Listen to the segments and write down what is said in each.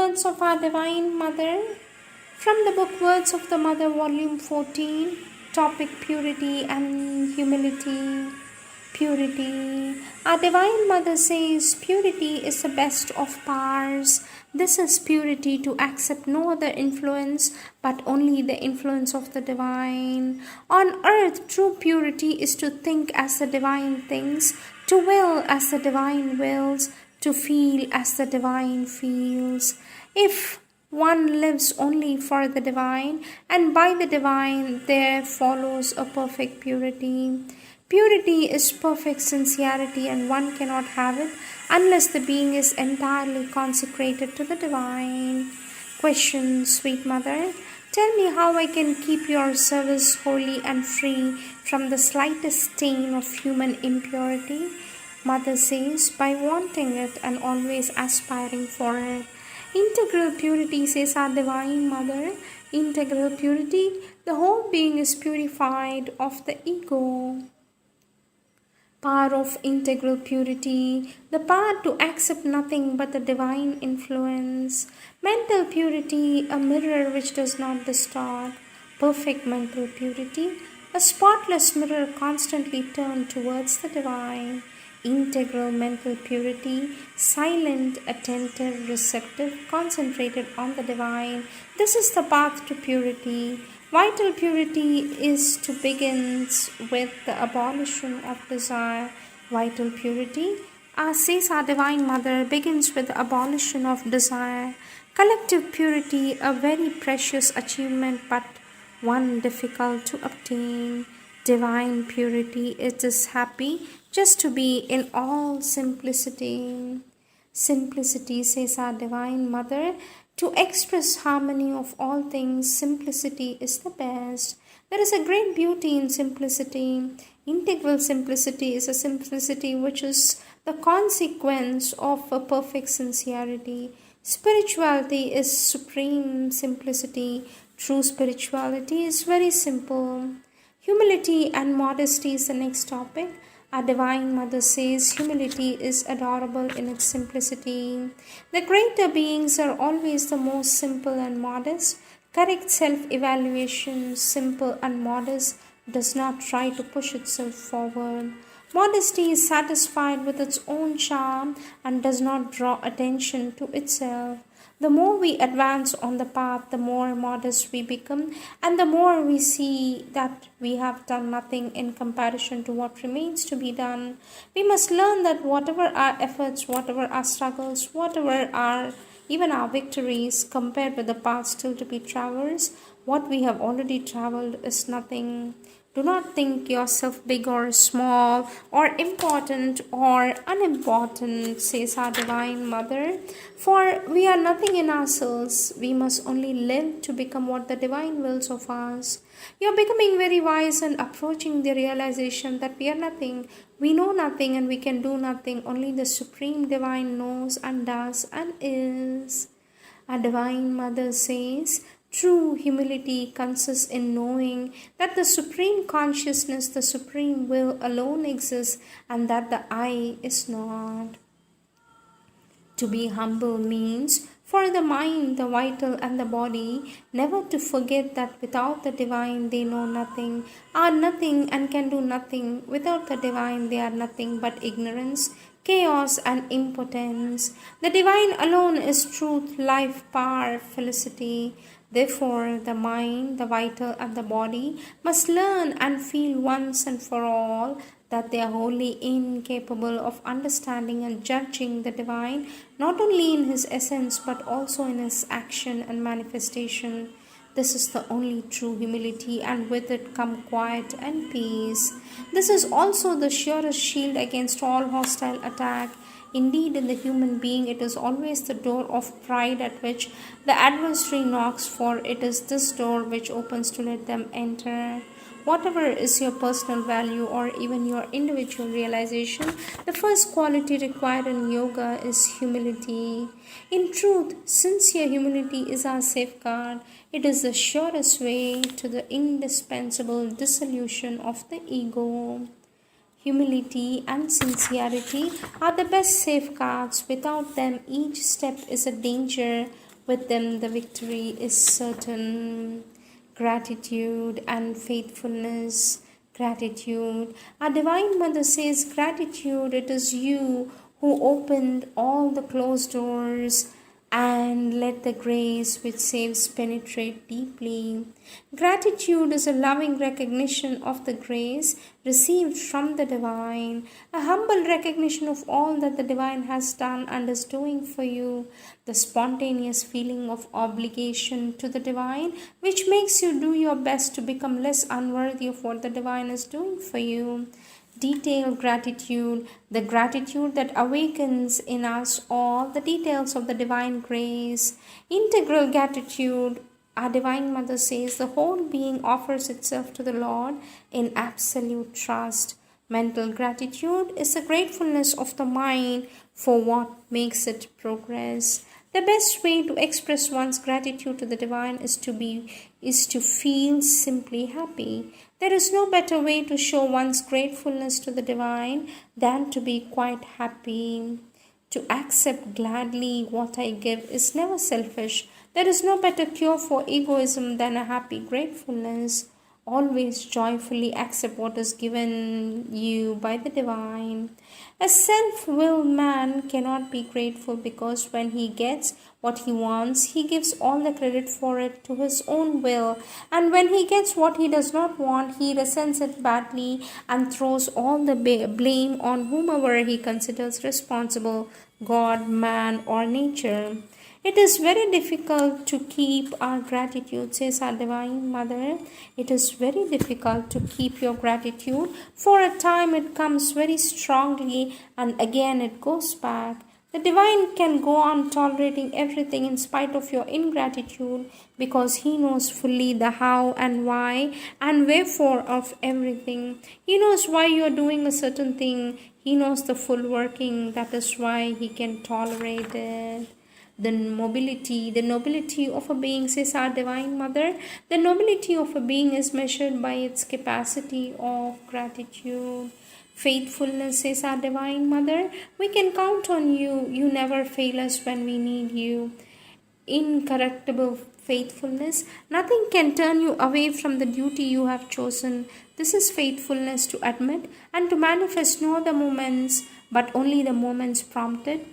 words of our Divine Mother. From the book Words of the Mother, Volume 14, topic Purity and Humility. Purity. Our Divine Mother says purity is the best of powers. This is purity, to accept no other influence but only the influence of the divine. On earth, true purity is to think as the divine thinks, to will as the divine wills, to feel as the divine feels. If one lives only for the divine, and by the divine there follows a perfect purity. Purity is perfect sincerity, and one cannot have it unless the being is entirely consecrated to the divine. Question, sweet mother, tell me how I can keep your service holy and free from the slightest stain of human impurity. Mother says, by wanting it and always aspiring for it. Integral purity, says our Divine Mother. Integral purity, the whole being is purified of the ego. Power of integral purity, the power to accept nothing but the divine influence. Mental purity, a mirror which does not distort. Perfect mental purity, a spotless mirror constantly turned towards the divine. Integral mental purity, silent, attentive, receptive, concentrated on the divine. This is the path to purity. Vital purity is to begin with the abolition of desire. Vital purity, as says our Divine Mother, begins with the abolition of desire. Collective purity, a very precious achievement but one difficult to obtain. Divine purity, it is happy just to be in all simplicity. Simplicity, says our Divine Mother, to express harmony of all things, simplicity is the best. There is a great beauty in simplicity. Integral simplicity is a simplicity which is the consequence of a perfect sincerity. Spirituality is supreme simplicity. True spirituality is very simple. Humility and modesty is the next topic. Our Divine Mother says humility is adorable in its simplicity. The greater beings are always the most simple and modest. Correct self-evaluation, simple and modest, does not try to push itself forward. Modesty is satisfied with its own charm and does not draw attention to itself. The more we advance on the path, the more modest we become, and the more we see that we have done nothing in comparison to what remains to be done. We must learn that whatever our efforts, whatever our struggles, whatever even our victories, compared with the path still to be traversed, what we have already traveled is nothing. Do not think yourself big or small or important or unimportant, says our Divine Mother. For we are nothing in ourselves. We must only live to become what the divine wills of us. You are becoming very wise and approaching the realization that we are nothing. We know nothing and we can do nothing. Only the Supreme Divine knows and does and is. Our Divine Mother says, true humility consists in knowing that the Supreme Consciousness, the Supreme Will alone exists and that the I is not. To be humble means for the mind, the vital and the body never to forget that without the divine they know nothing, are nothing and can do nothing. Without the divine they are nothing but ignorance, chaos and impotence. The divine alone is truth, life, power, felicity. Therefore, the mind, the vital and the body must learn and feel once and for all that they are wholly incapable of understanding and judging the divine, not only in his essence but also in his action and manifestation. This is the only true humility, and with it come quiet and peace. This is also the surest shield against all hostile attack. Indeed, in the human being, it is always the door of pride at which the adversary knocks, for it is this door which opens to let them enter. Whatever is your personal value or even your individual realization, the first quality required in yoga is humility. In truth, sincere humility is our safeguard. It is the surest way to the indispensable dissolution of the ego. Humility and sincerity are the best safeguards. Without them, each step is a danger. With them, the victory is certain. Gratitude and faithfulness. Gratitude. Our Divine Mother says, gratitude, it is you who opened all the closed doors and let the grace which saves penetrate deeply. Gratitude is a loving recognition of the grace received from the Divine, a humble recognition of all that the Divine has done and is doing for you, the spontaneous feeling of obligation to the Divine, which makes you do your best to become less unworthy of what the Divine is doing for you. Detailed gratitude, the gratitude that awakens in us all the details of the divine grace. Integral gratitude, our Divine Mother says, the whole being offers itself to the Lord in absolute trust. Mental gratitude is the gratefulness of the mind for what makes it progress. The best way to express one's gratitude to the Divine is to feel simply happy. There is no better way to show one's gratefulness to the Divine than to be quite happy. To accept gladly what I give is never selfish. There is no better cure for egoism than a happy gratefulness. Always joyfully accept what is given you by the Divine. A self-willed man cannot be grateful because when he gets what he wants, he gives all the credit for it to his own will. And when he gets what he does not want, he resents it badly and throws all the blame on whomever he considers responsible, God, man, or nature. It is very difficult to keep our gratitude, says our Divine Mother. It is very difficult to keep your gratitude. For a time it comes very strongly and again it goes back. The Divine can go on tolerating everything in spite of your ingratitude because He knows fully the how and why and wherefore of everything. He knows why you are doing a certain thing. He knows the full working. That is why He can tolerate it. The nobility of a being, says our Divine Mother, the nobility of a being is measured by its capacity of gratitude. Faithfulness, says our Divine Mother, we can count on you. You never fail us when we need you. Incorruptible faithfulness, nothing can turn you away from the duty you have chosen. This is faithfulness, to admit and to manifest no other moments, but only the moments prompted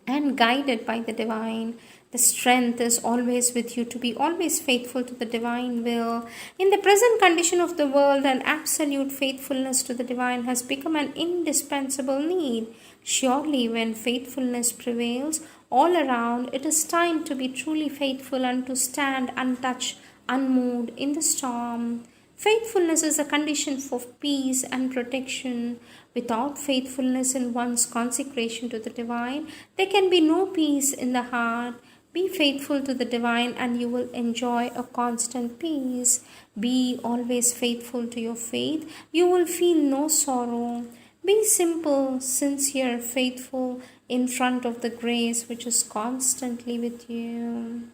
and guided by the Divine. The strength is always with you to be always faithful to the Divine will. In the present condition of the world, an absolute faithfulness to the Divine has become an indispensable need. Surely, when faithfulness prevails all around, it is time to be truly faithful and to stand untouched, unmoved in the storm. Faithfulness is a condition for peace and protection. Without faithfulness in one's consecration to the Divine, there can be no peace in the heart. Be faithful to the Divine and you will enjoy a constant peace. Be always faithful to your faith. You will feel no sorrow. Be simple, sincere, faithful in front of the grace which is constantly with you.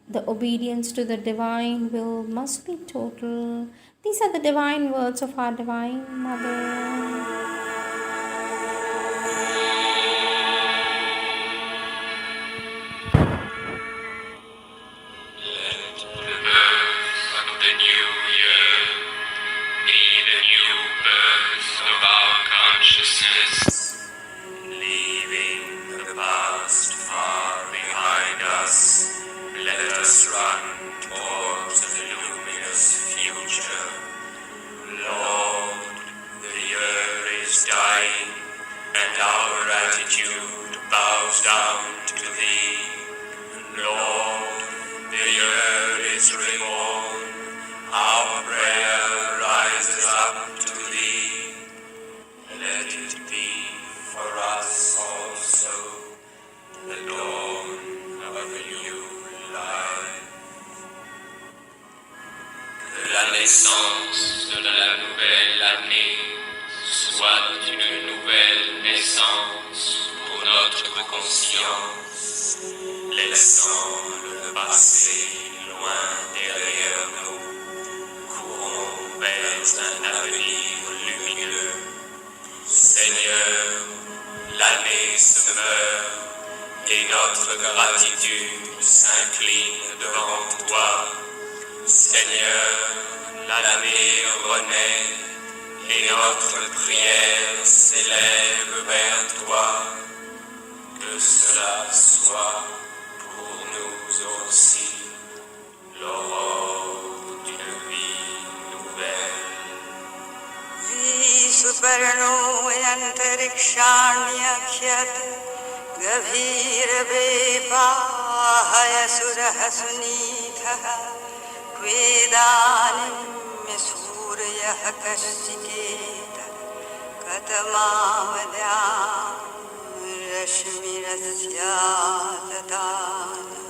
The obedience to the Divine will must be total. These are the divine words of our Divine Mother. Leaving the past far behind us, let us run towards the luminous future. Lord, the year is dying, and our attitude bows down to Thee. Lord, the year is reborn, our prayer rises up to Thee. Let it be for us also the dawn of a new life. Que la naissance de la nouvelle année soit une nouvelle naissance pour notre conscience, laissant le passé loin derrière nous, courons vers un avenir lumineux. Seigneur, l'année se meurt et notre gratitude s'incline devant toi. Seigneur, l'année renaît et notre prière s'élève vers toi. Que cela soit pour nous aussi l'aurore d'une vie nouvelle. Superno yantarikshanyakhyat gavir vepahaya surah sunitha kvedanim suryah kashiketa katamavyam rashmirasya tatana